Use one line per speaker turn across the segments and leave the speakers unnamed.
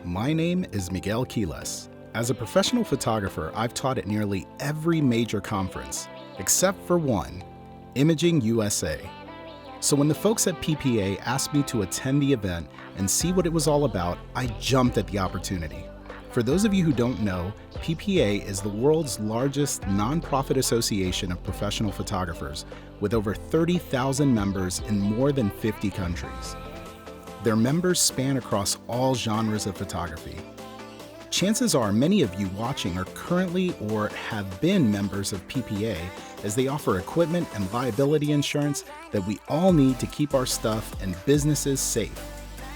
My name is Miguel Quiles. As a professional photographer, I've taught at nearly every major conference, except for one, Imaging USA. So when the folks at PPA asked me to attend the event and see what it was all about, I jumped at the opportunity. For those of you who don't know, PPA is the world's largest nonprofit association of professional photographers, with over 30,000 members in more than 50 countries. Their members span across all genres of photography. Chances are many of you watching are currently or have been members of PPA, as they offer equipment and liability insurance that we all need to keep our stuff and businesses safe.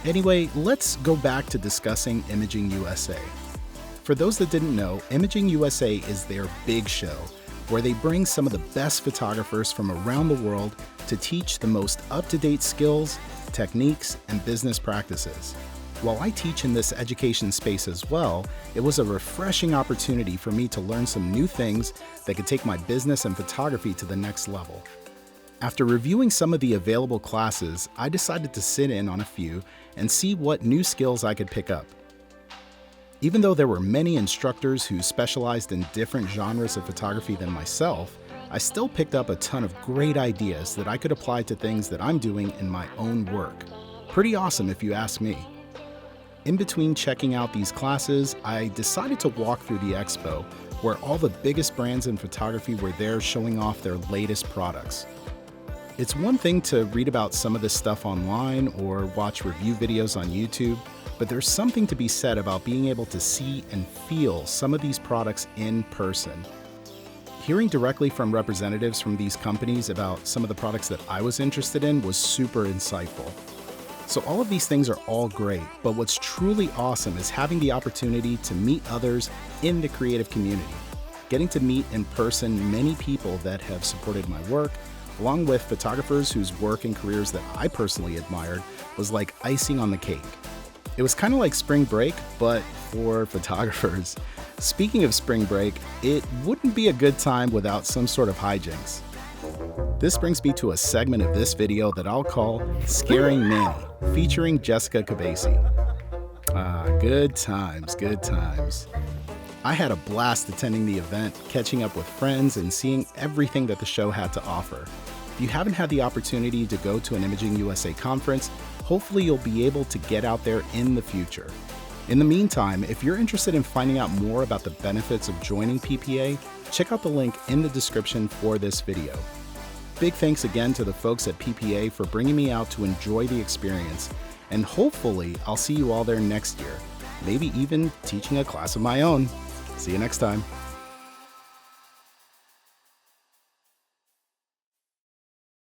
Anyway, let's go back to discussing Imaging USA. For those that didn't know, Imaging USA is their big show, where they bring some of the best photographers from around the world to teach the most up-to-date skills, techniques, and business practices. While I teach in this education space as well, it was a refreshing opportunity for me to learn some new things that could take my business and photography to the next level. After reviewing some of the available classes, I decided to sit in on a few and see what new skills I could pick up. Even though there were many instructors who specialized in different genres of photography than myself, I still picked up a ton of great ideas that I could apply to things that I'm doing in my own work. Pretty awesome if you ask me. In between checking out these classes, I decided to walk through the expo, where all the biggest brands in photography were there showing off their latest products. It's one thing to read about some of this stuff online or watch review videos on YouTube, but there's something to be said about being able to see and feel some of these products in person. Hearing directly from representatives from these companies about some of the products that I was interested in was super insightful. So all of these things are all great, but what's truly awesome is having the opportunity to meet others in the creative community. Getting to meet in person many people that have supported my work, along with photographers whose work and careers that I personally admired, was like icing on the cake. It was kind of like spring break, but for photographers. Speaking of spring break, it wouldn't be a good time without some sort of hijinks. This brings me to a segment of this video that I'll call Scaring Manny, featuring Jessica Cabasi. Good times, good times. I had a blast attending the event, catching up with friends, and seeing everything that the show had to offer. If you haven't had the opportunity to go to an Imaging USA conference, hopefully you'll be able to get out there in the future. In the meantime, if you're interested in finding out more about the benefits of joining PPA, check out the link in the description for this video. Big thanks again to the folks at PPA for bringing me out to enjoy the experience, and hopefully I'll see you all there next year, maybe even teaching a class of my own. See you next time.